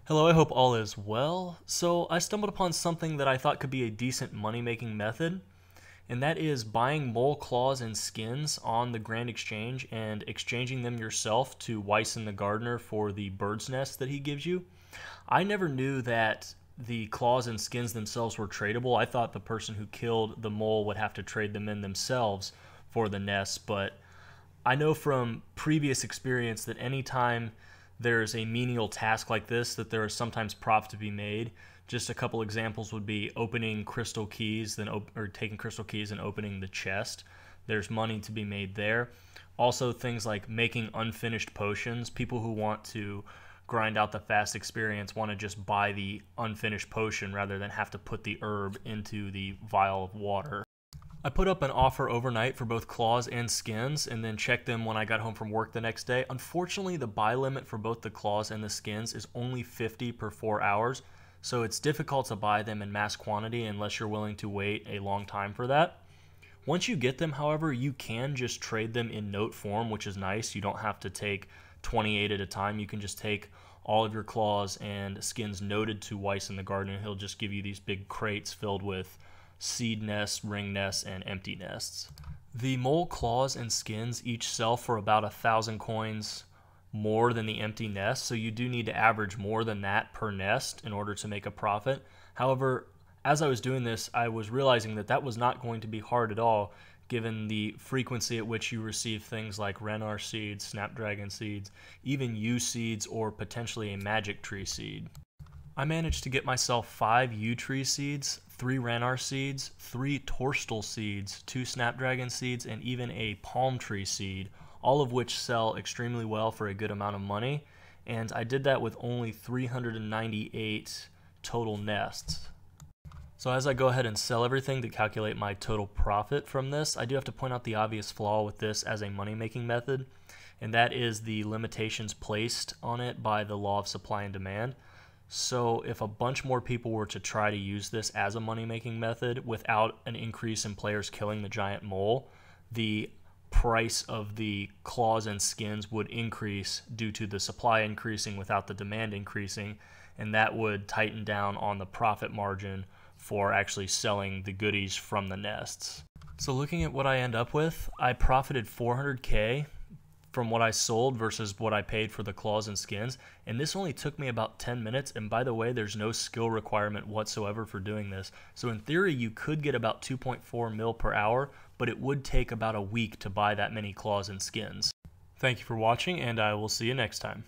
Hello, I hope all is well. So, I stumbled upon something that I thought could be a decent money making method, and that is buying mole claws and skins on the Grand Exchange and exchanging them yourself to Wyson the Gardener for the bird's nest that he gives you. I never knew that the claws and skins themselves were tradable. I thought the person who killed the mole would have to trade them in themselves for the nest, but I know from previous experience that anytime there's a menial task like this, that there is sometimes profit to be made. Just a couple examples would be opening crystal keys, or taking crystal keys and opening the chest. There's money to be made there. Also, things like making unfinished potions. People who want to grind out the fast experience want to just buy the unfinished potion rather than have to put the herb into the vial of water. I put up an offer overnight for both claws and skins and then checked them when I got home from work the next day. Unfortunately, the buy limit for both the claws and the skins is only 50 per 4 hours, so it's difficult to buy them in mass quantity unless you're willing to wait a long time for that. Once you get them, however, you can just trade them in note form, which is nice. You don't have to take 28 at a time. You can just take all of your claws and skins noted to Wyson the Gardener. He'll just give you these big crates filled with seed nests, ring nests, and empty nests. The mole claws and skins each sell for about 1,000 coins more than the empty nest, so you do need to average more than that per nest in order to make a profit. However, as I was doing this, I was realizing that that was not going to be hard at all, given the frequency at which you receive things like Renar seeds, Snapdragon seeds, even U seeds, or potentially a magic tree seed. I managed to get myself 5 yew tree seeds, 3 Renar seeds, 3 Torstal seeds, 2 Snapdragon seeds, and even a palm tree seed, all of which sell extremely well for a good amount of money, and I did that with only 398 total nests. So as I go ahead and sell everything to calculate my total profit from this, I do have to point out the obvious flaw with this as a money-making method, and that is the limitations placed on it by the law of supply and demand. So if a bunch more people were to try to use this as a money-making method without an increase in players killing the giant mole, the price of the claws and skins would increase due to the supply increasing without the demand increasing, and that would tighten down on the profit margin for actually selling the goodies from the nests. So looking at what I end up with, I profited 400k from what I sold versus what I paid for the claws and skins, and this only took me about 10 minutes, and by the way, there's no skill requirement whatsoever for doing this. So in theory, you could get about 2.4 mil per hour, but it would take about a week to buy that many claws and skins. Thank you for watching, and I will see you next time.